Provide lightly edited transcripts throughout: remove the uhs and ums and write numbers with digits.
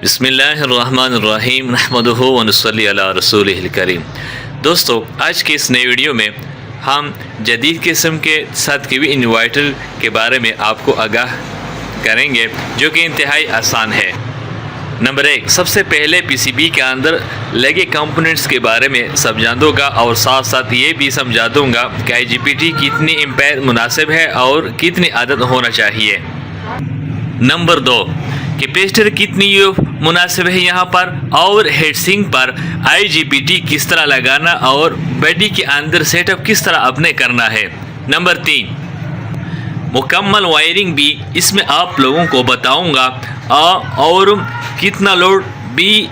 बिस्मिल्लाहिर्रहमानिर्रहीम नहमदुहु व नुसल्ली अला रसूलिहिल करीम। दोस्तों, आज के इस नए वीडियो में हम जदीद किस्म के 7 kV इन्वर्टर के बारे में आपको आगाह करेंगे, जो कि इंतहाई आसान है। नंबर 1, सबसे पहले पीसीबी के अंदर लगे कंपोनेंट्स के बारे में समझा दूँगा और साथ साथ ये भी समझा दूँगा कि IGBT कितनी एम्पेयर मुनासिब है और कितनी आदत होना चाहिए। नंबर 2, कैपेसिटर कितनी मुनासिब है यहाँ पर, और हेडसिंक पर IGBT किस तरह लगाना और बॉडी के अंदर सेटअप किस तरह अपने करना है। नंबर 3, मुकम्मल वायरिंग भी इसमें आप लोगों को बताऊंगा और कितना लोड भी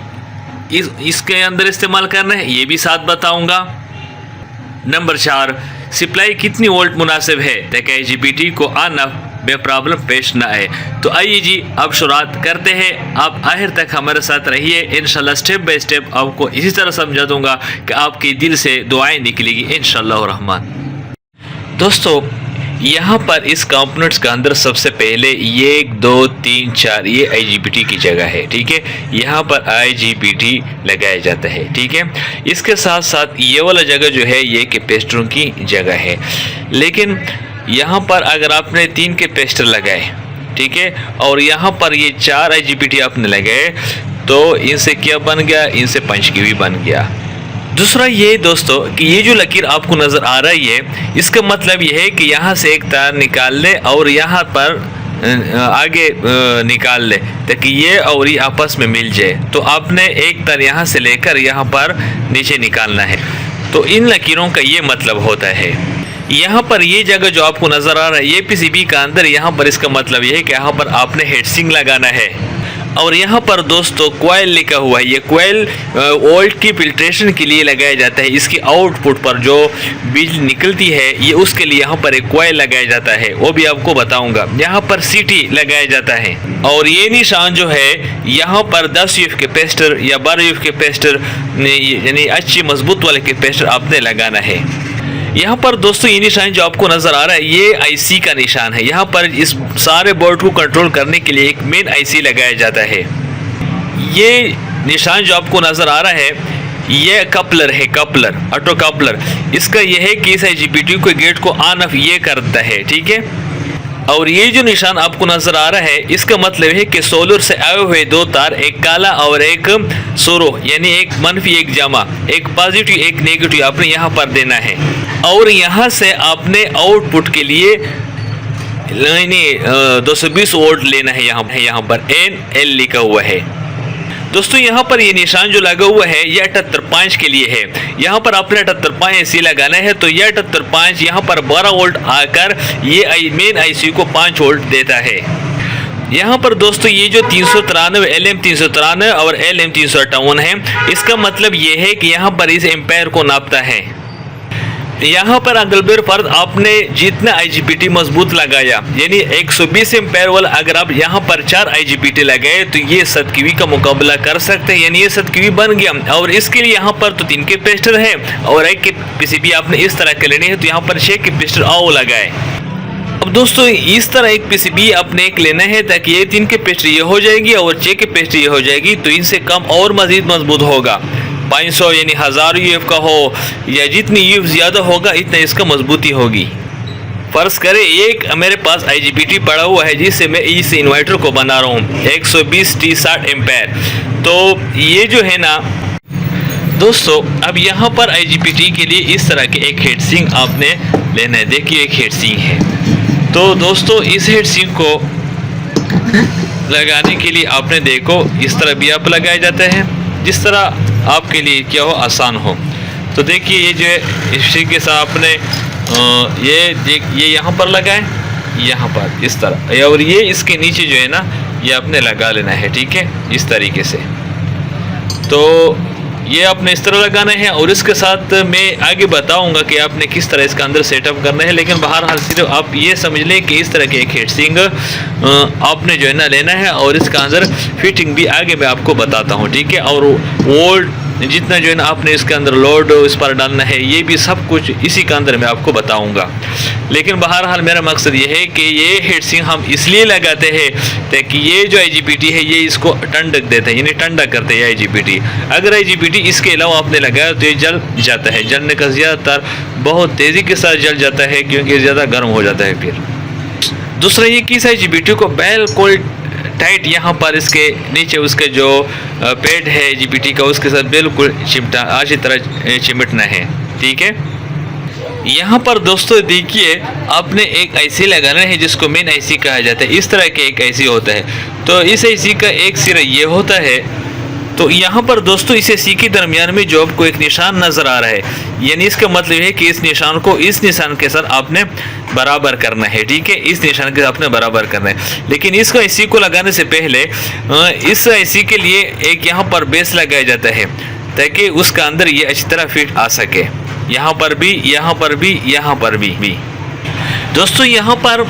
इसके अंदर इस्तेमाल करना है ये भी साथ बताऊंगा। नंबर 4, सप्लाई कितनी वोल्ट मुनासिब है ताकि IGBT को आना बे प्रॉब्लम पेश ना आए। तो आइए जी, अब शुरुआत करते हैं। आप आखिर तक हमारे साथ रहिए, इंशाल्लाह स्टेप बाय स्टेप आपको इसी तरह समझा दूंगा कि आपके दिल से दुआएं निकलेगी इंशाल्लाह रहमान। दोस्तों, यहाँ पर इस कंपोनेंट्स के अंदर सबसे पहले 1 2 3 4 ये IGBT की जगह है, ठीक है। यहाँ पर IGBT लगाया जाता है, ठीक है। इसके साथ साथ ये वाला जगह जो है ये कैपेसिटरों की जगह है। लेकिन यहाँ पर अगर आपने 3 कैपेसिटर लगाए, ठीक है, और यहाँ पर ये 4 IGBT आपने लगाए, तो इनसे क्या बन गया, इनसे 5 kV बन गया। दूसरा ये दोस्तों कि ये जो लकीर आपको नज़र आ रही है, इसका मतलब ये है कि यहाँ से एक तार निकाल ले और यहाँ पर आगे निकाल ले ताकि ये और ये आपस में मिल जाए। तो आपने एक तार यहाँ से लेकर यहाँ पर नीचे निकालना है। तो इन लकीरों का ये मतलब होता है। यहाँ पर ये जगह जो आपको नज़र आ रहा है ये पीसीबी का अंदर, यहाँ पर इसका मतलब ये है कि यहाँ पर आपने हेडसिंक लगाना है। और यहाँ पर दोस्तों कॉइल लिखा हुआ है, ये कॉइल वोल्ट की फिल्ट्रेशन के लिए लगाया जाता है। इसकी आउटपुट पर जो बिजली निकलती है ये उसके लिए यहाँ पर एक कॉइल लगाया जाता है, वो भी आपको बताऊंगा। यहाँ पर CT लगाया जाता है और ये निशान जो है यहाँ पर 10 UF कैपेसिटर या 12 UF कैपेसिटर यानी अच्छी मजबूत वाले कैपेसिटर आपने लगाना है। यहाँ पर दोस्तों ये निशान जो आपको नज़र आ रहा है ये IC का निशान है। यहाँ पर इस सारे बोर्ड को कंट्रोल करने के लिए एक मेन IC लगाया जाता है। ये निशान जो आपको नज़र आ रहा है ये कपलर है, कपलर, ऑटो कपलर। इसका ये है कि इस IGBT को गेट को ऑन ऑफ ये करता है, ठीक है। और ये जो निशान आपको नजर आ रहा है इसका मतलब है कि सोलर से आए हुए 2 तार, एक काला और एक सोरो, यानी एक मनफी एक जमा, एक पॉजिटिव एक नेगेटिव आपने यहाँ पर देना है। और यहाँ से आपने आउटपुट के लिए 220 वोल्ट लेना है। यहाँ पर NL लिखा हुआ है। दोस्तों, यहाँ पर ये निशान जो लगा हुआ है ये 78.5 के लिए है। यहाँ पर आपने 78.5 AC लगाना है। तो ये 78.5 यहाँ पर 12 वोल्ट आकर ये मेन IC को 5 वोल्ट देता है। यहाँ पर दोस्तों ये जो 393 LM393 और LM358 है, इसका मतलब ये है कि यहाँ पर इस एम्पेयर को नापता है। यहाँ पर अगल फर्द आपने जितना IGBT मजबूत लगाया, यानी 120 एम्पेयर वाला अगर आप यहाँ पर 4 IGBT लगाए तो ये 7 kV का मुकाबला कर सकते हैं, यानी ये 7 kV बन गया। और इसके लिए यहाँ पर तो 3 कैपेसिटर है और एक पीसीबी आपने इस तरह के लेने हैं, तो यहाँ पर 6 कैपेसिटर आओ लगाए। अब दोस्तों इस तरह एक पीसीबी आपने एक लेना है ताकि ये 3 कैपेसिटर ये हो जाएगी और 6 कैपेसिटर ये हो जाएगी। तो इनसे कम और मजीद मजबूत होगा, 500 यानी 1000 UF का हो या जितनी UF ज़्यादा होगा इतना इसका मजबूती होगी। फ़र्ज़ करें एक मेरे पास IGBT पड़ा हुआ है जिससे मैं इस इन्वर्टर को बना रहा हूँ 120 T60 एम्पेयर। तो ये जो है ना दोस्तों, अब यहाँ पर IGBT के लिए इस तरह के एक हेडसिंक आपने लेना है। देखिए एक हेडसिंक है। तो दोस्तों इस हेडसिंक को लगाने के लिए आपने देखो इस तरह भी आप लगाया जाता है, जिस तरह आपके लिए क्या हो आसान हो। तो देखिए ये जो है इसी के साथ आपने ये यहाँ पर लगाएं, यहाँ पर इस तरह, और ये इसके नीचे जो है ना ये आपने लगा लेना है, ठीक है, इस तरीके से। तो ये आपने इस तरह लगाना है और इसके साथ मैं आगे बताऊंगा कि आपने किस तरह इसका अंदर सेटअप करना है। लेकिन बहरहाल सिर्फ आप ये समझ लें कि इस तरह के एक हेडसिंक आपने जो है ना लेना है और इसका अंदर फिटिंग भी आगे मैं आपको बताता हूँ, ठीक है। और वोल्ट जितना जो है ना आपने इसके अंदर लोड इस पर डालना है, ये भी सब कुछ इसी के अंदर मैं आपको बताऊंगा। लेकिन बहरहाल मेरा मकसद ये है कि ये हीट सिंक हम इसलिए लगाते हैं ताकि ये जो IGBT है ये इसको ठंडक देता है, यानी ठंडा करते हैं IGBT। अगर IGBT इसके अलावा आपने लगाया तो ये जल जाता है, जलने का ज़्यादातर बहुत तेज़ी के साथ जल जाता है क्योंकि ज़्यादा गर्म हो जाता है। फिर दूसरा ये कि इस IGBT को बिल्कुल टाइट यहाँ पर इसके नीचे उसके जो पैड है IGBT का उसके साथ बिल्कुल चिमटा अच्छी तरह चिमटना है, ठीक है। यहाँ पर दोस्तों देखिए आपने एक IC लगाना है जिसको मेन IC कहा जाता है। इस तरह के एक IC होता है, तो इस IC का एक सिरा ये होता है। तो यहाँ पर दोस्तों इस IC के दरमियान में जो आपको एक निशान नज़र आ रहा है, यानी इसका मतलब है कि इस निशान को इस निशान के साथ आपने बराबर करना है, ठीक है। इस निशान के साथ आपने बराबर करना है। लेकिन इसको IC को लगाने से पहले इस IC के लिए एक यहाँ पर बेस लगाया जाता है ताकि उसका अंदर ये अच्छी तरह फिट आ सके। यहाँ पर भी, यहाँ पर भी, यहाँ पर भी। दोस्तों यहाँ पर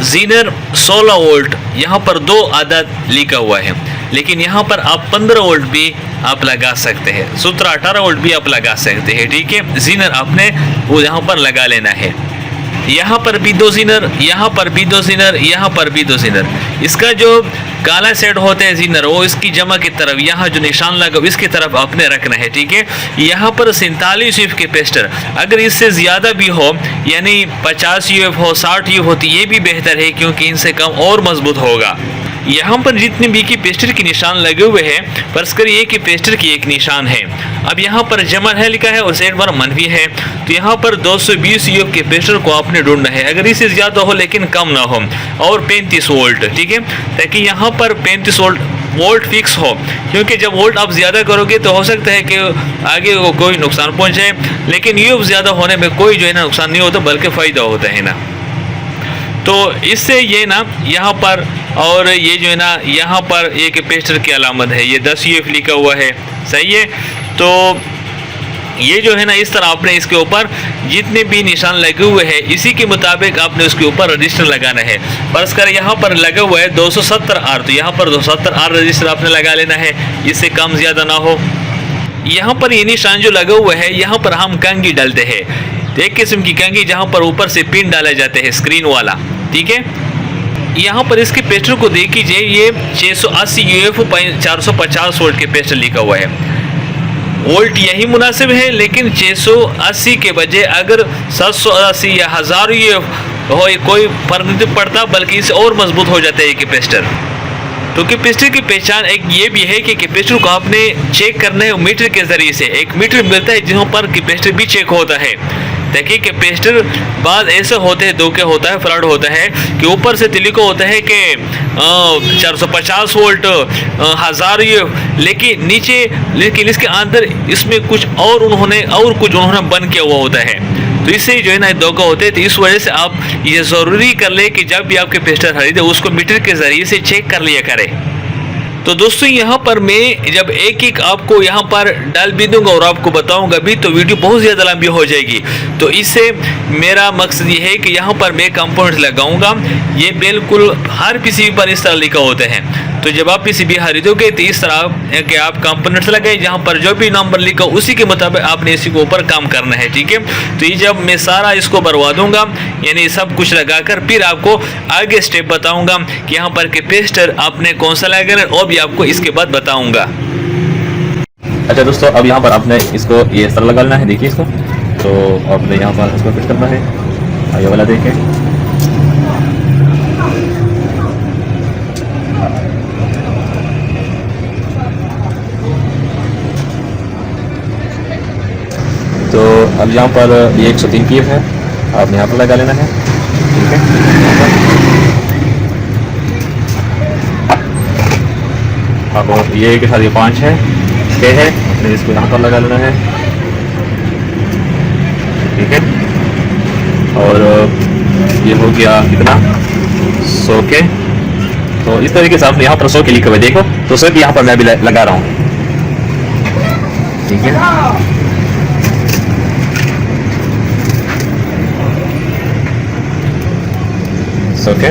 जीनर 16 वोल्ट यहाँ पर 2 आदत लिखा हुआ है, लेकिन यहाँ पर आप 15 वोल्ट भी आप लगा सकते हैं, 17-18 वोल्ट भी आप लगा सकते हैं, ठीक है। जीनर आपने वो यहाँ पर लगा लेना है। यहाँ पर भी 2 जीनर, यहाँ पर भी 2 जीनर, यहाँ पर भी 2 जीनर। इसका जो काला सेट होते हैं जीनर वो इसकी जमा की तरफ, यहाँ जो निशान लगा इसकी तरफ आपने रखना है, ठीक है। यहाँ पर 47 UF कैपेसिटर, अगर इससे ज़्यादा भी हो यानी 50 UF हो, 60 UF होती ये भी बेहतर है क्योंकि इनसे कम और मजबूत होगा। यहाँ पर जितने भी कैपेसिटर के निशान लगे हुए हैं फर्ज करिए कैपेसिटर की एक निशान है। अब यहाँ पर जमन है लिखा है और साइड पर मनफी है, तो यहाँ पर 220 UF कैपेसिटर को आपने ढूंढना है, अगर इससे ज़्यादा हो लेकिन कम ना हो, और 35 वोल्ट, ठीक है, ताकि यहाँ पर 35 वोल्ट फिक्स हो। क्योंकि जब वोल्ट आप ज़्यादा करोगे तो हो सकता है कि आगे को कोई नुकसान पहुँचे, लेकिन UF ज़्यादा होने में कोई जो है ना नुकसान नहीं होता बल्कि फ़ायदा होता है ना। तो इससे ये ना यहाँ पर और ये जो है ना यहाँ पर एक कैपेसिटर की अलामत है, ये 10 UF लिखा हुआ है, सही है। तो ये जो है ना इस तरह आपने इसके ऊपर जितने भी निशान लगे हुए हैं इसी के मुताबिक आपने उसके ऊपर रजिस्टर लगाना है। फर्ज कर यहाँ पर लगा हुआ है 270R, तो यहाँ पर 270R रजिस्टर आपने लगा लेना है, इससे कम ज़्यादा ना हो। यहाँ पर ये निशान जो लगा हुआ है यहाँ पर हम कंघी डालते हैं, एक किस्म की कंघी जहाँ पर ऊपर से पिन डाले जाते हैं स्क्रीन वाला, ठीक है। यहाँ पर इसके कैपेसिटर को देख लीजिए, ये 680 UF 450 वोल्ट कैपेसिटर लिखा हुआ है। वोल्ट यही मुनासिब है, लेकिन 680 के बजाय अगर 780 या 1000 UF हो कोई फर्क नहीं पड़ता, बल्कि इससे और मजबूत हो जाता है ये कैपेसिटर। तो कैपेसिटर की पहचान एक ये भी है कि कैपेसिटर को आपने चेक करना है मीटर के ज़रिए से। एक मीटर मिलता है जहाँ पर कैपेसिटर भी चेक होता है। देखिए कैपेसिटर बाद ऐसे होते हैं, धोखे होता है, फ्रॉड होता है कि ऊपर से लिखा होता है कि 450 वोल्ट 1000 UF, लेकिन नीचे लेकिन इसके अंदर इसमें कुछ और उन्होंने बंद किया हुआ होता है। तो इससे जो है ना धोखा होते हैं। तो इस वजह से आप ये ज़रूरी कर ले कि जब भी आप कैपेसिटर खरीदे उसको मीटर के ज़रिए से चेक कर लिया करें। तो दोस्तों यहाँ पर मैं जब एक एक आपको यहाँ पर डाल भी दूंगा और आपको बताऊंगा भी तो वीडियो बहुत ज़्यादा लंबी हो जाएगी। तो इससे मेरा मकसद ये है कि यहाँ पर मैं कंपोनेंट्स लगाऊंगा, ये बिल्कुल हर पीसीबी पर इस तरह लिखा होता है। तो जब आप पीसीबी खरीदोगे तो इस तरह कि आप कंपोनेंट्स लगाए जहाँ पर जो भी नंबर लिखा उसी के मुताबिक आपने इसी के ऊपर काम करना है, ठीक है। तो ये जब मैं सारा इसको भरवा दूंगा यानी सब कुछ लगाकर फिर आपको आगे स्टेप बताऊंगा कि यहाँ पर कैपेसिटर आपने कौन सा लगाना और भी आपको इसके बाद बताऊंगा। अच्छा दोस्तों, अब यहाँ पर आपने इसको ये इस तरह लगा लेना है, देखिए इसको। तो आपने यहाँ पर इसको फिट करना है, ये वाला देखें। तो अब यहाँ पर ये 103 PF है, आपने यहाँ पर लगा लेना है, ठीक है। अब ये के साथ ये 5 है, 6 है, आपने इसको यहाँ पर लगा लेना है, ठीक है। और ये हो गया कितना 100 के। तो इस तरीके से आपने यहाँ पर 100 के लिखे हुए देखो, तो 100 के यहाँ पर मैं भी लगा रहा हूँ, ठीक है। ओके,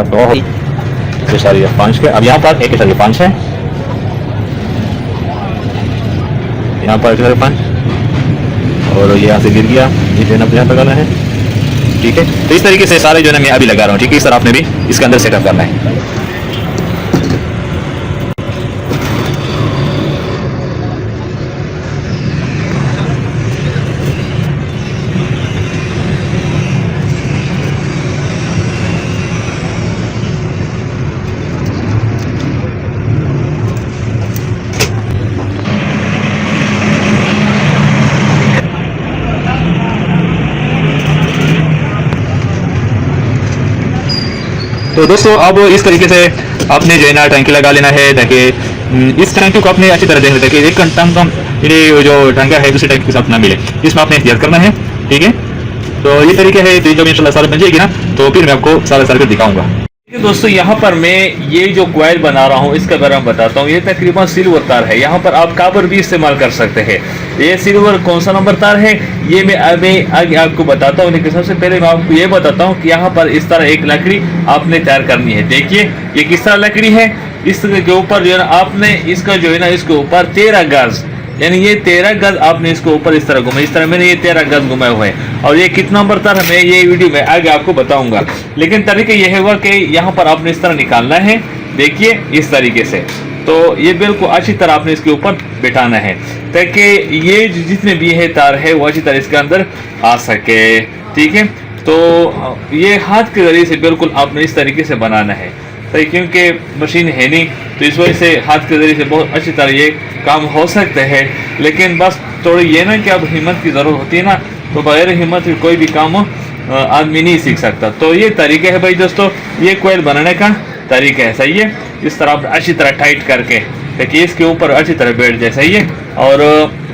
आपको और तो सारी 5 के। अब यहाँ पर एक 5 है, यहाँ पर 5 और यहाँ से गिर गया, ये जो है ना यहाँ लगाना है। ठीक है, तो इस तरीके से सारे जो है ना मैं अभी लगा रहा हूँ। ठीक है, इस तरह आपने भी इसके अंदर सेटअप करना है। तो दोस्तों अब इस तरीके से आपने जो है ना टंकी लगा लेना है, ताकि इस टंकी को आपने अच्छी तरह देखना, ताकि एक टंकी ये जो टंका है दूसरी टंकी के साथ ना मिले, इसमें आपने एहतियात करना है। ठीक है, तो ये तरीके है। तो जब इंशाल्लाह सारा बन जाएगी ना, तो फिर मैं आपको सारा सर्किट दिखाऊंगा। दोस्तों यहाँ पर मैं ये जो कॉइल बना रहा हूँ इसके बारे में बताता हूँ। ये तकरीबन सिल्वर तार है, यहाँ पर आप काबर भी इस्तेमाल कर सकते हैं। ये सिल्वर कौन सा नंबर तार है ये मैं अभी आगे आपको बताता हूँ, लेकिन सबसे पहले मैं आपको ये बताता हूँ कि यहाँ पर इस तरह एक लकड़ी आपने तैयार करनी है। देखिए ये किस तरह लकड़ी है, इस तरह के ऊपर जो है ना आपने इसका जो है ना इसके ऊपर 13 गज, यानी ये 13 गज आपने इसको ऊपर इस तरह घुमाया। इस तरह मैंने ये 13 गज घुमाए हुए हैं, और ये कितना नंबर तार है मैं ये वीडियो में आगे आपको बताऊंगा। लेकिन तरीका यह होगा कि यहाँ पर आपने इस तरह निकालना है, देखिए इस तरीके से। तो ये बिल्कुल अच्छी तरह आपने इसके ऊपर बिठाना है, ताकि ये जितने भी है तार है वो अच्छी तरह इसके अंदर आ सके। ठीक है, तो ये हाथ के जरिए से बिल्कुल आपने इस तरीके से बनाना है, क्योंकि मशीन है नहीं, तो इस वजह से हाथ के जरिए से बहुत अच्छी तरह ये काम हो सकता है। लेकिन बस थोड़ी ये ना कि अब हिम्मत की ज़रूरत होती है ना, तो बगैर हिम्मत के कोई भी काम आदमी नहीं सीख सकता। तो ये तरीका है भाई दोस्तों, ये कोयल बनाने का तरीका है। सही है, इस तरह अच्छी तरह टाइट करके ताकि इसके ऊपर अच्छी तरह बैठ जाए। सही है, और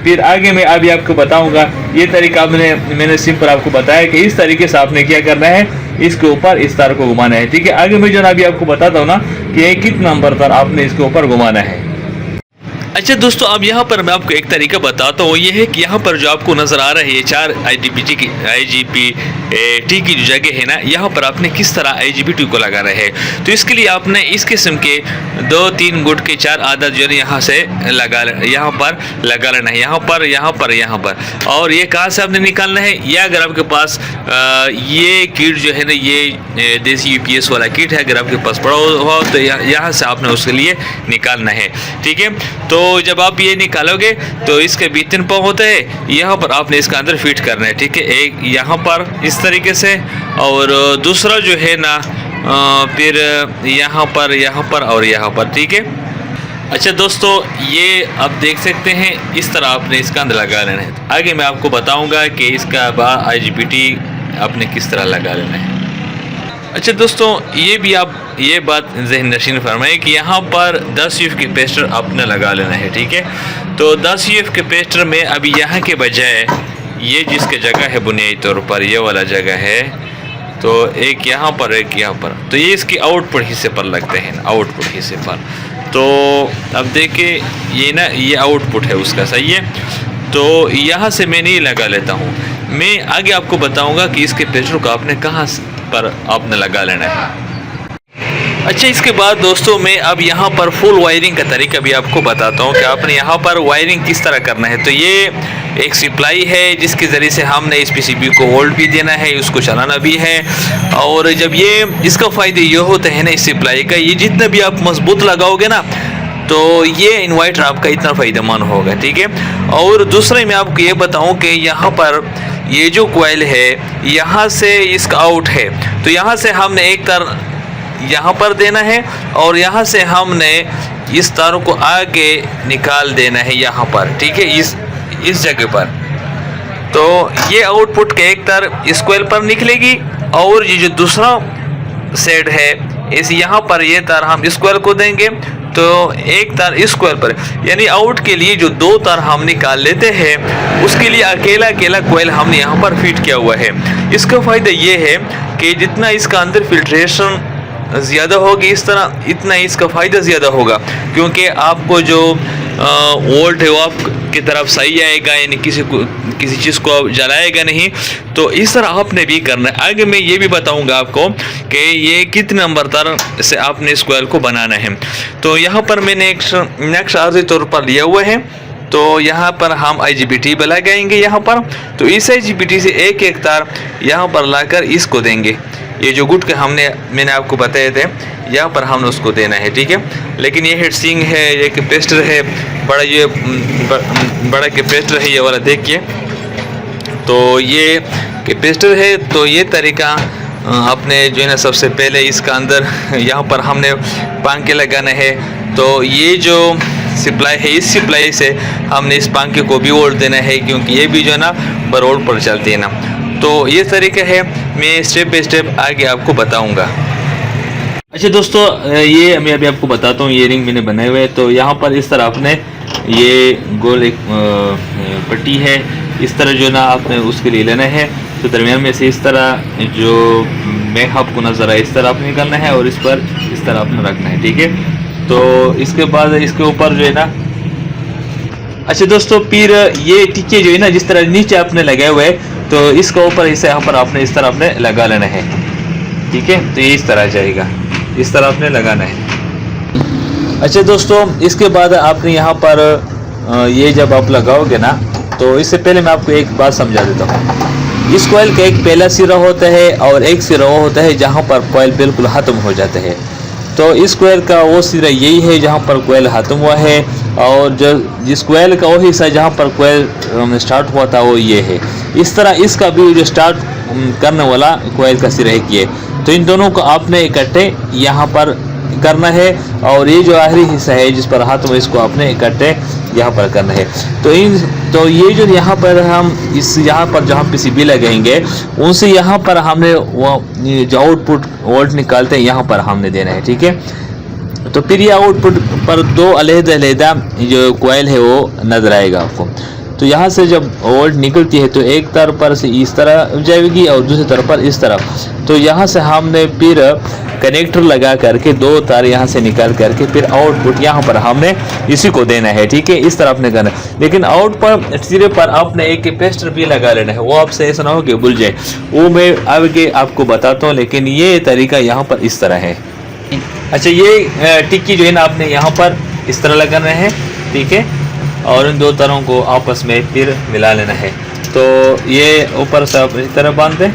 फिर आगे मैं अभी आपको बताऊंगा। ये तरीका मैंने सिंपल आपको बताया कि इस तरीके से आपने क्या करना है, इसके ऊपर इस तार को घुमाना है। ठीक है, आगे मैं जो अभी आपको बताता हूँ ना कि कितना नंबर तार आपने इसके ऊपर घुमाना है। अच्छा दोस्तों, अब यहाँ पर मैं आपको एक तरीका बताता हूँ। ये है कि यहाँ पर जो आपको नज़र आ रहा है ये 4 IGBT की जो जगह है ना, यहाँ पर आपने किस तरह IGBT को लगाना है। तो इसके लिए आपने इस किस्म के 2-3 गुट के 4 आदत जो है यहाँ से यहाँ पर लगा लेना है, यहाँ पर, यहाँ पर, यहाँ पर। और ये कहाँ से आपने निकालना है, या अगर आपके पास ये किट जो है ना, ये देसी UPS वाला किट है, अगर आपके पास पड़ा हो तो यहाँ से आपने उसके लिए निकालना है। ठीक है, तो जब आप ये निकालोगे तो इसके भी 3 पाव होते हैं, यहाँ पर आपने इसका अंदर फिट करना है। ठीक है, एक यहाँ पर इस तरीके से, और दूसरा जो है ना फिर यहाँ पर, यहाँ पर और यहाँ पर। ठीक है, अच्छा दोस्तों, ये आप देख सकते हैं इस तरह आपने इसका अंदर लगा लेना है। आगे मैं आपको बताऊंगा कि इसका IGBT आपने किस तरह लगा लेना है। अच्छा दोस्तों, ये भी आप ये बात ज़हन नशीन फरमाएं कि यहाँ पर 10 UF कैपेसिटर आपने लगा लेना है। ठीक है, तो 10 UF कैपेसिटर में अभी यहाँ के बजाय ये जिसके जगह है बुनियादी तौर पर ये वाला जगह है, तो एक यहाँ पर, एक यहाँ पर, तो ये इसके आउटपुट हिस्से पर लगते हैं, आउटपुट हिस्से पर। तो अब देखिए ये ना, ये आउटपुट है उसका। सही है, तो यहाँ से मैं नहीं लगा लेता हूँ, मैं आगे आपको बताऊँगा कि इसके कैपेसिटर को आपने कहाँ पर आपने लगा लेना है। अच्छा, इसके बाद दोस्तों मैं अब यहाँ पर फुल वायरिंग का तरीका भी आपको बताता हूँ कि आपने यहाँ पर वायरिंग किस तरह करना है। तो ये एक सप्लाई है जिसके ज़रिए से हमने इस PCB को वोल्ट भी देना है, उसको चलाना भी है। और जब ये इसका फ़ायदे ये होते हैं ना इस सप्लाई का, ये जितना भी आप मजबूत लगाओगे ना, तो ये इन्वर्टर आपका इतना फ़ायदेमंद होगा। ठीक है, और दूसरा मैं आपको ये बताऊँ कि यहाँ पर ये जो कोयल है यहाँ से इसका आउट है, तो यहाँ से हमने एक तार यहाँ पर देना है, और यहाँ से हमने इस तारों को आगे निकाल देना है यहाँ पर। ठीक है, इस जगह पर। तो ये आउटपुट का एक तार इस कोयल पर निकलेगी, और ये जो दूसरा सेट है इस यहाँ पर ये तार हम इस कोयल को देंगे, तो एक तार इस कोयल पर। यानी आउट के लिए जो 2 तार हम निकाल लेते हैं, उसके लिए अकेला अकेला कोयल हमने यहाँ पर फिट किया हुआ है। इसका फ़ायदा ये है कि जितना इसका अंदर फिल्ट्रेशन ज़्यादा होगी इस तरह, इतना इसका फ़ायदा ज़्यादा होगा, क्योंकि आपको जो वोल्ट है वो आपकी तरफ सही आएगा, यानी किसी चीज़ को जलाएगा नहीं। तो इस तरह आपने भी करना है। आगे मैं ये भी बताऊंगा आपको कि ये कितने नंबर तर से आपने इस कॉइल को बनाना है। तो यहाँ पर मैंने एक नेक्स्ट आर्जी तौर पर लिया हुआ है। तो यहाँ पर हम IGBT पे लगाएंगे यहाँ पर। तो इस IGBT से एक एक तार यहाँ पर लाकर इसको देंगे। ये जो गुट के मैंने आपको बताए थे, यहाँ पर हमने उसको देना है, ठीक है। लेकिन ये हेड सिंग है, ये कैपेसिटर है, बड़ा कैपेसिटर है ये वाला, देखिए। तो ये कैपेसिटर है। तो ये तरीका अपने जो है ना, सबसे पहले इसका अंदर यहाँ पर हमने पंखे लगाना है। तो ये जो सप्लाई है, इस सप्लाई से हमने इस पंखे को भी वोल्ट देना है, क्योंकि ये भी जो है ना बरोड पर चलती है ना। तो ये तरीका है, मैं स्टेप बाय स्टेप आगे आपको बताऊंगा। अच्छा दोस्तों, ये मैं अभी आपको बताता हूँ। ये रिंग मैंने बनाए हुए हैं। तो यहाँ पर इस तरह आपने ये गोल एक पट्टी है, इस तरह जो ना आपने उसके लिए लेना है। तो दरमियान में से इस तरह जो मैं आपको नजर आए इस तरह आपने निकालना है और इस पर इस तरह आपने रखना है, ठीक है। तो इसके बाद इसके ऊपर जो है ना, अच्छा दोस्तों, फिर ये टिक्के जो है ना जिस तरह नीचे आपने लगाए हुए हैं, तो इसका ऊपर इसे यहाँ पर आपने इस तरह आपने लगा लेना है, ठीक है। तो ये इस तरह जाएगा, इस तरह आपने लगाना है। अच्छा दोस्तों, इसके बाद आपने यहाँ पर ये जब आप लगाओगे ना, तो इससे पहले मैं आपको एक बात समझा देता हूँ। इस कॉइल का एक पहला सिरा होता है और एक सिरा वो होता है जहाँ पर कॉइल बिल्कुल खत्म हो जाता है। तो इस कॉइल का वो सिरा यही है जहाँ पर कॉइल खत्म हुआ है, और जो जिस कॉइल का वो हिस्सा जहाँ पर कॉइल स्टार्ट हुआ था वो ये है। इस तरह इसका भी जो स्टार्ट करने वाला कॉइल का सिरा एक ये। तो इन दोनों को आपने इकट्ठे यहाँ पर करना है, और ये जो आखिरी हिस्सा है जिस पर हाथ में, इसको आपने इकट्ठे यहाँ पर करना है। तो ये जो यहाँ पर हम यहाँ पर जहाँ PCB लगाएंगे, उनसे यहाँ पर हमने वो जो आउटपुट वोल्ट निकालते हैं यहाँ पर हमने देना है, ठीक है। तो फिर ये आउटपुट पर दो अलग-अलग जो कॉइल है वो नजर आएगा आपको। तो यहाँ से जब वोल्ट निकलती है तो एक तार पर से इस तरह जाएगी और दूसरी तरफ पर इस तरफ। तो यहाँ से हमने फिर कनेक्टर लगा करके दो तार यहाँ से निकाल करके फिर आउटपुट यहाँ पर हमने इसी को देना है, ठीक है। इस तरह आपने करना है। लेकिन आउटपुट सिरे पर आपने एक कैपेसिटर भी लगा लेना है, वो आपसे ऐसा ना हो कि भूल जाए, वो मैं आगे आपको बताता हूँ। लेकिन ये तरीका यहाँ पर इस तरह है। अच्छा, ये टिक्की जो है ना आपने यहाँ पर इस तरह लगाना है, ठीक है, और इन दो तारों को आपस में फिर मिला लेना है। तो ये ऊपर से आप इस तरह बांध दें।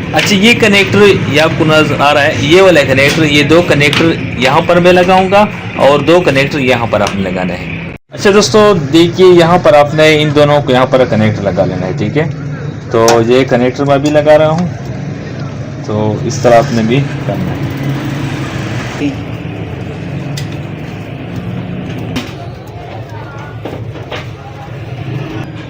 अच्छा, ये कनेक्टर ये आपको नजर आ रहा है, ये वाला कनेक्टर, ये दो कनेक्टर यहाँ पर मैं लगाऊंगा और दो कनेक्टर यहाँ पर आपने लगाना है। अच्छा दोस्तों, देखिए यहाँ पर आपने इन दोनों को यहाँ पर कनेक्टर लगा लेना है, ठीक है। तो ये कनेक्टर मैं भी लगा रहा हूँ, तो इस तरह आपने भी करना है।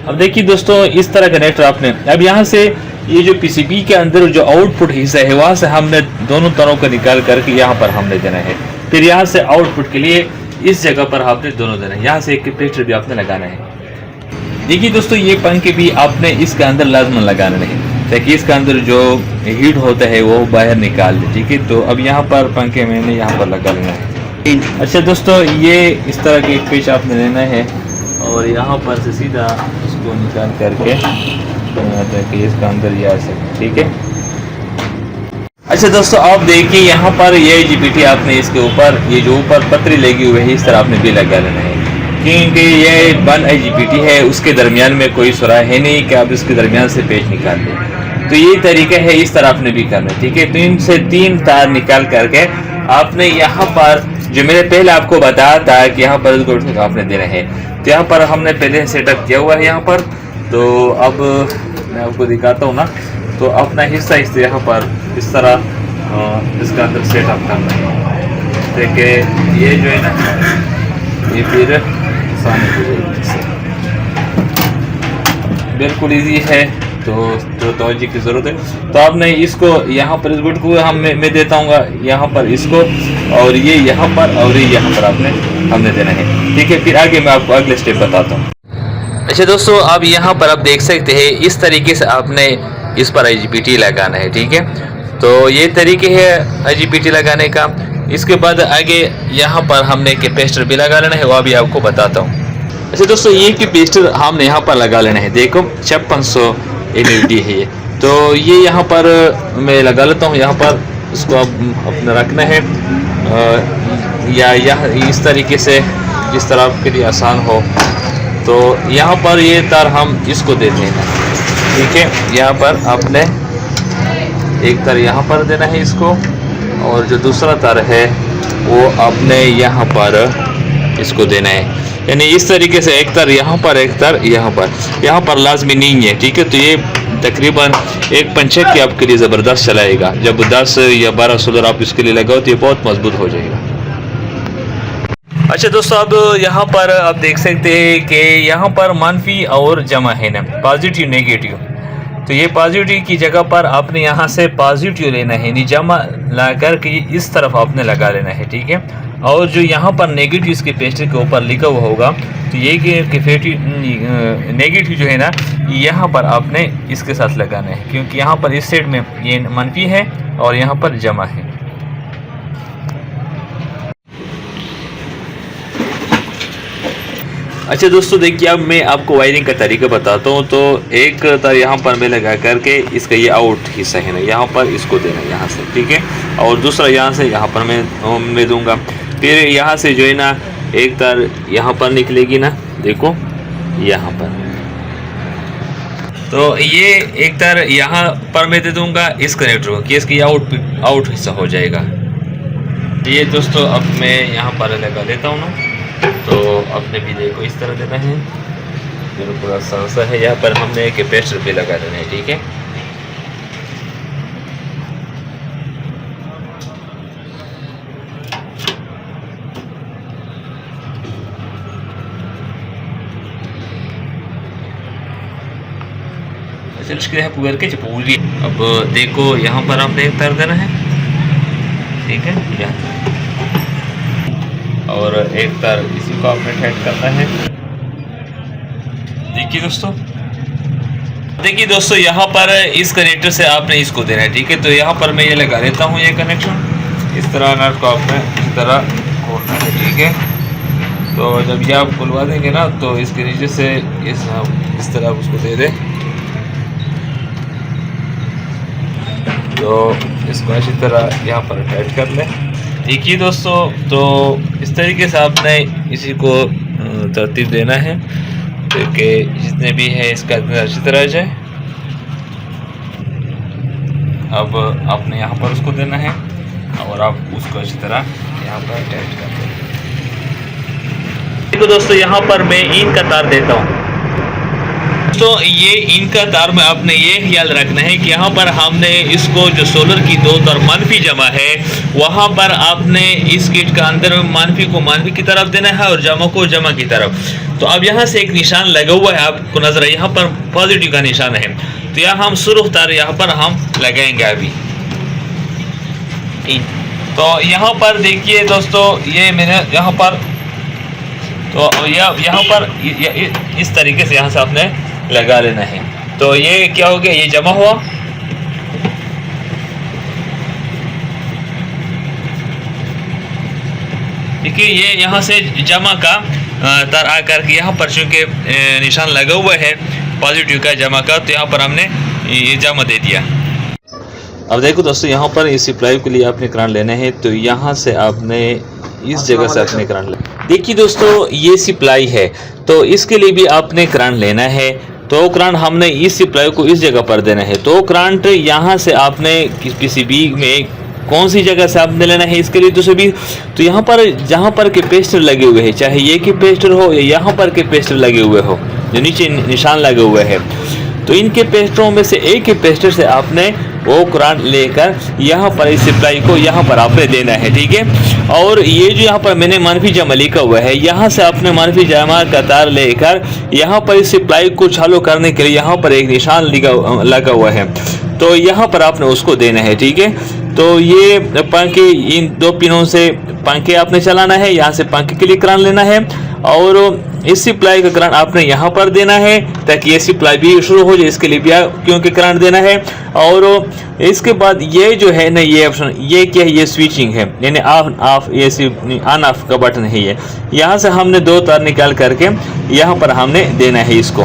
अब देखिए दोस्तों, इस तरह कनेक्टर आपने, अब यहाँ से ये जो PCB के अंदर जो आउटपुट हिस्सा है वहां से हमने दोनों तारों को निकाल करके यहाँ पर हमने देना है। फिर यहाँ से आउटपुट के लिए इस जगह पर आपने दोनों देना है। यहाँ से एक कैपेसिटर भी आपने लगाना है। देखिए दोस्तों, ये पंखे भी आपने इसके अंदर लाजमन लगाना है ताकि इसके अंदर जो हीट होता है वो बाहर निकाल दे, ठीक है। तो अब यहाँ पर पंखे मैंने यहाँ पर लगा लेना है। अच्छा दोस्तों, ये इस तरह के एक पेच आपने लेना है और यहाँ पर से सीधा उसको निकाल करके ताकि इसका अंदर ये आ सके, ठीक है। अच्छा दोस्तों, आप देखिए यहाँ पर ये IGBT आपने इसके ऊपर ये जो ऊपर पतरी लगी हुई है इस तरह आपने भी लगा लेना है, क्योंकि ये बंद IGBT है, उसके दरमियान में कोई सुराख है नहीं कि आप इसके दरमियान से पेच निकाल दें। तो ये तरीका है, इस तरह आपने भी करना है, ठीक है। तो इनसे 3 तार निकाल करके आपने यहाँ पर जो मैंने पहले आपको बताया था कि यहाँ पर इसको आपने देना है, तो यहाँ पर हमने पहले सेटअप किया हुआ है यहाँ पर। तो अब मैं आपको दिखाता हूँ ना, तो अपना हिस्सा इस यहाँ पर इस तरह इसका अंदर सेटअप करना है। देखिए ये जो है ना, ये फिर आसानी हो जाएगी, बिल्कुल इजी है। तो जो तवज्जो की ज़रूरत है, तो आपने इसको यहाँ पर इस गुट को मैं देता हूँ यहाँ पर इसको, और ये यहाँ पर और ये यहाँ पर हमने देना है, ठीक है। फिर आगे मैं आपको अगले स्टेप बताता हूँ। अच्छा दोस्तों, अब यहाँ पर आप देख सकते हैं इस तरीके से आपने इस पर IGBT लगाना है, ठीक है। तो ये तरीके है IGBT लगाने का। इसके बाद आगे यहाँ पर हमने कैपेसिटर भी लगा लेना है, वो भी आपको बताता हूँ। अच्छा दोस्तों, ये कैपेसिटर हमने यहाँ पर लगा लेना है। देखो 5600 LED है ये, तो ये यहाँ पर मैं लगा लेता हूँ। यहाँ पर इसको अब अपने रखना है या यह इस तरीके से जिस तरह आपके लिए आसान हो। तो यहाँ पर ये तार हम इसको देते हैं, ठीक है। यहाँ पर आपने एक तार यहाँ पर देना है इसको, और जो दूसरा तार है वो आपने यहाँ पर इसको देना है। यानी इस तरीके से एक तार यहाँ पर, एक तार यहाँ पर लाजमी नहीं है, ठीक है। तो ये तकरीबन एक पंचेत की आपके लिए ज़बरदस्त चलाएगा। जब 10 या 12 सोलर आप इसके लिए लगाओ तो ये बहुत मजबूत हो जाएगा। अच्छा दोस्तों, अब यहाँ पर आप देख सकते हैं कि यहाँ पर मानफी और जमा है ना, पॉजिटिव नेगेटिव। तो ये पॉजिटिव की जगह पर आपने यहाँ से पॉजिटिव लेना है, यानी जमा ला कर के इस तरफ आपने लगा लेना है, ठीक है। और जो यहाँ पर नेगेटिव इसके पेस्टर के ऊपर लिखा हुआ होगा, तो ये कि नेगेटिव जो है ना, यहाँ पर आपने इसके साथ लगाना है, क्योंकि यहाँ पर इस साइड में ये मनफी है और यहाँ पर जमा है। अच्छा दोस्तों, देखिए अब मैं आपको वायरिंग का तरीका बताता हूँ। तो एक तार यहाँ पर मैं लगा करके इसका ये आउट हिस्सा है ना, यहाँ पर इसको देना यहाँ से, ठीक है। और दूसरा यहाँ से यहाँ पर मैं दूंगा। फिर यहाँ से जो है ना एक तार यहाँ पर निकलेगी ना, देखो यहाँ पर। तो ये एक तार यहाँ पर मैं दे दूंगा इस कनेक्टर को, कि इसकी आउट हिस्सा हो जाएगा। ये दोस्तों अब मैं यहाँ पर लगा लेता हूँ ना। तो अपने बिजली को इस तरह देना है, मेरा पूरा सांसा है। यहाँ पर हमने एक कैपेसिटर भी लगा देना है, ठीक है। पूरी अब देखो यहाँ पर आपने एक तार देना है, ठीक है। यहाँ और एक तार इसी को आपने टाइट करना है। देखिए दोस्तों यहाँ पर इस कनेक्टर से आपने इसको देना है, ठीक है। तो यहाँ पर मैं ये लगा देता हूँ ये कनेक्शन। इस तरह नट को आपने इस तरह खोलना है, ठीक है। तो जब ये आप खुलवा देंगे ना, तो इसके नीचे से इस तरह उसको दे दें। तो इसको अच्छी तरह यहाँ पर टाइट कर लें। देखिए दोस्तों, तो इस तरीके से आपने इसी को तरतीब देना है, क्योंकि जितने भी है इसका अच्छी तरह जाए। अब आपने यहाँ पर उसको देना है और आप उसको अच्छी तरह यहाँ पर अटैच कर दें। देखो दोस्तों, यहाँ पर मैं इन का तार देता हूँ। तो ये इनका तार में आपने ये ख्याल रखना है कि यहाँ पर हमने इसको जो सोलर की दो तार मानफी जमा है, वहाँ पर आपने इस किट का अंदर मानफी को मानफी की तरफ देना है और जमा को जमा की तरफ। तो अब यहाँ से एक निशान लगा हुआ है, आपको नजर है, यहाँ पर पॉजिटिव का निशान है। तो यहाँ हम सुर्ख तार यहाँ पर हम लगाएंगे अभी। तो यहाँ पर देखिए दोस्तों, ये मैंने यहाँ पर, तो यहाँ पर इस तरीके से यहाँ से आपने लगा लेना है। तो ये क्या हो गया, ये जमा हुआ। देखिए ये यहाँ से जमा का तार आकर के यहाँ पर चूंकि निशान लगा हुआ है पॉजिटिव का जमा का, तो यहाँ पर हमने ये जमा दे दिया। अब देखो दोस्तों, यहाँ पर इस सप्लाई के लिए आपने करंट लेना है। तो यहाँ से आपने इस जगह से आपने करंट लेना। देखिए दोस्तों, ये सप्लाई है, तो इसके लिए भी आपने करंट लेना है। तो करंट हमने इस सप्लाई को इस जगह पर देना है। तो करंट यहाँ से आपने पीसीबी में कौन सी जगह से आपने लेना है इसके लिए तो भी, तो यहाँ पर जहाँ पर कैपेसिटर लगे हुए हैं, चाहे ये कैपेसिटर हो या यहाँ पर कैपेसिटर लगे हुए हो, जो नीचे निशान लगे हुए हैं, तो इन कैपेसिटरों में से एक कैपेसिटर से आपने वो करंट लेकर यहाँ पर इस सप्लाई को यहाँ पर आपने देना है, ठीक है। और ये जो यहाँ पर मैंने मानफी जमा लिखा हुआ है, यहाँ से आपने मानफी जमा का तार लेकर यहाँ पर इस सप्लाई को चालू करने के लिए यहाँ पर एक निशान लगा हुआ है, तो यहाँ पर आपने उसको देना है, ठीक है। तो ये पंखे, इन दो पिनों से पंखे आपने चलाना है, यहाँ से पंखे के लिए करंट लेना है और इस सप्लाई का करंट आपने यहाँ पर देना है ताकि ये सप्लाई भी शुरू हो जाए, इसके लिए भी क्योंकि करंट देना है। और इसके बाद ये जो है ना, ये ऑप्शन, ये क्या है, ये स्विचिंग है, यानी ऑफ ये ऑन ऑफ का बटन है। ये यहाँ से हमने दो तार निकाल करके यहाँ पर हमने देना है इसको।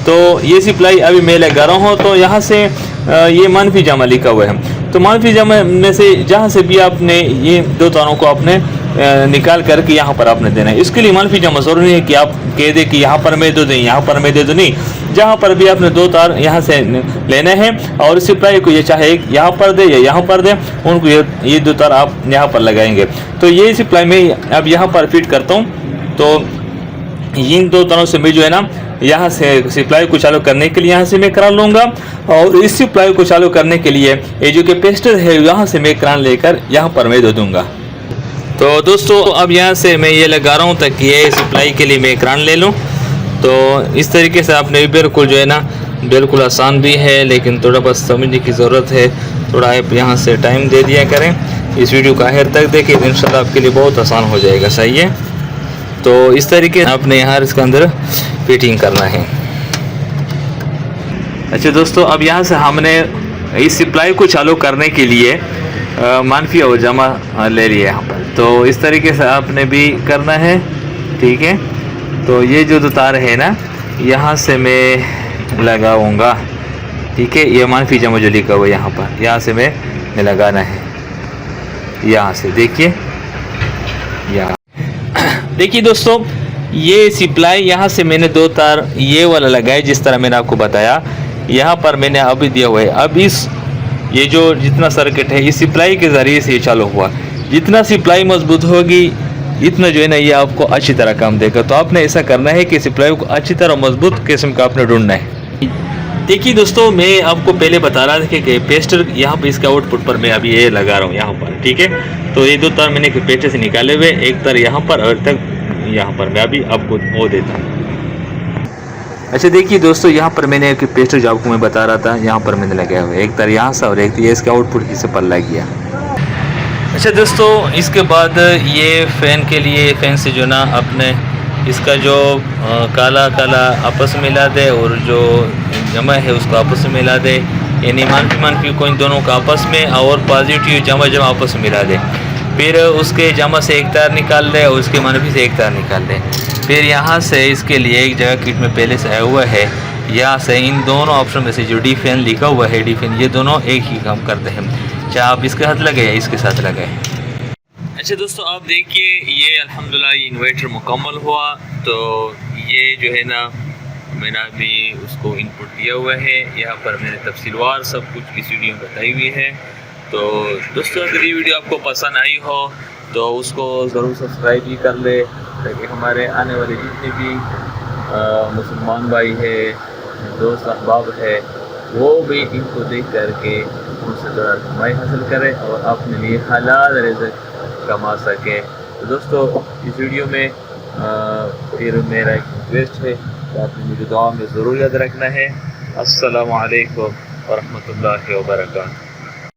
तो ये सप्लाई अभी मैं लगा रहा हूँ। तो यहाँ से ये मनफी जमा लिखा हुआ है। तो मनफी जमा में से जहाँ से भी आपने ये दो तारों को आपने निकाल करके यहाँ पर आपने देना है। इसके लिए मनफी जमा ज़रूरी नहीं है कि आप कह दें कि यहाँ पर मैं दे दूँ, यहाँ पर मैं दे दूँ, नहीं। जहाँ पर भी आपने दो तार यहाँ से लेने हैं और इस सप्लाई को ये चाहे एक यहाँ पर दे या यहाँ पर दे, उनको ये दो तार आप यहाँ पर लगाएंगे। तो ये सप्लाई मैं अब यहाँ पर फिट करता हूँ। तो इन दो तारों से मैं जो है ना यहाँ से सप्लाई को चालू करने के लिए यहाँ से मैं करान लूँगा और इस सप्लाई को चालू करने के लिए ये जो कैपेसिटर है यहाँ से मैं करान लेकर यहाँ पर मैं दे दूँगा। तो दोस्तों अब यहाँ से मैं ये लगा रहा हूँ ताकि ये सप्लाई के लिए मैं करान ले लूँ। तो इस तरीके से आपने बिल्कुल जो है ना बिल्कुल आसान भी है, लेकिन थोड़ा बस समझने की ज़रूरत है। थोड़ा आप यहाँ से टाइम दे दिया करें, इस वीडियो को आखिर तक देखिए, इंशाल्लाह आपके लिए बहुत आसान हो जाएगा। सही है। तो इस तरीके से आपने यहाँ इसके अंदर फिटिंग करना है। अच्छा दोस्तों, अब यहाँ से हमने इस सप्लाई को चालू करने के लिए मनफी और जमा ले लिया यहाँ पर। तो इस तरीके से आपने भी करना है, ठीक है। तो ये जो दो तार है ना यहाँ से मैं लगाऊंगा, ठीक है। ये मनफी जमा जो लिखा हुआ है यहाँ पर, यहाँ से मैं लगाना है। यहाँ से देखिए, यहाँ देखिए दोस्तों, ये सप्लाई यहाँ से मैंने दो तार ये वाला लगाया जिस तरह मैंने आपको बताया। यहाँ पर मैंने अभी दिया हुआ है। अब इस ये जो जितना सर्किट है इस सप्लाई के ज़रिए से ये चालू हुआ। जितना सप्लाई मजबूत होगी इतना जो है ना ये आपको अच्छी तरह काम देगा। तो आपने ऐसा करना है कि सप्लाई को अच्छी तरह मजबूत किस्म का आपने ढूंढना है। देखिए दोस्तों, मैं आपको पहले बता रहा था कि कैपेसिटर यहाँ पे इसका आउटपुट पर मैं अभी ये लगा रहा हूँ यहाँ पर, ठीक है। तो ये दो तार मैंने कैपेसिटर से निकाले हुए, एक तार यहाँ पर और तक यहाँ पर मैं अभी आपको वो देता हूँ। अच्छा देखिए दोस्तों, यहाँ पर मैंने कैपेसिटर जो आपको मैं बता रहा था यहाँ पर मैंने लगाया हुआ है, एक तार यहाँ से और एक ये इसका आउटपुट से पर लग गया। अच्छा दोस्तों, इसके बाद ये फ़ैन के लिए फ़ैन से जो ना अपने इसका जो काला काला आपस में मिला दे और जो जमा है उसको आपस में मिला दे, यानी मनफी को इन दोनों का आपस में और पॉजिटिव जमा आपस में मिला दे। फिर उसके जमा से एक तार निकाल दे और उसके मनफी से एक तार निकाल दे। फिर यहाँ से इसके लिए एक जगह किट में पहले से आया हुआ है, यहाँ से इन दोनों ऑप्शन में से जो डी फैन लिखा हुआ है, डी फैन, ये दोनों एक ही काम करते हैं, चाहे आप इसके साथ लगाए या इसके साथ लगाए। अच्छा दोस्तों, आप देखिए ये अल्हम्दुलिल्लाह ये इन्वर्टर मुकम्मल हुआ। तो ये जो है ना मैंने अभी उसको इनपुट दिया हुआ है, यहाँ पर मैंने तफसीलवार सब कुछ इस वीडियो में बताई हुई है। तो दोस्तों, अगर ये वीडियो आपको पसंद आई हो तो उसको ज़रूर सब्सक्राइब भी कर ले, ताकि हमारे आने वाले जितने भी मुसलमान भाई है, दोस्त अहबाब है, वो भी इनको देख करके उनसे थोड़ा कमाई हासिल करें और अपने लिए हलाल रिज़्क़ कमा सकें। तो दोस्तों, इस वीडियो में फिर मेरा एक रिक्वेस्ट है कि आपने मुझे दुआ में ज़रूर याद रखना है। अस्सलामु अलैकुम व रहमतुल्लाहि व बरकातहू।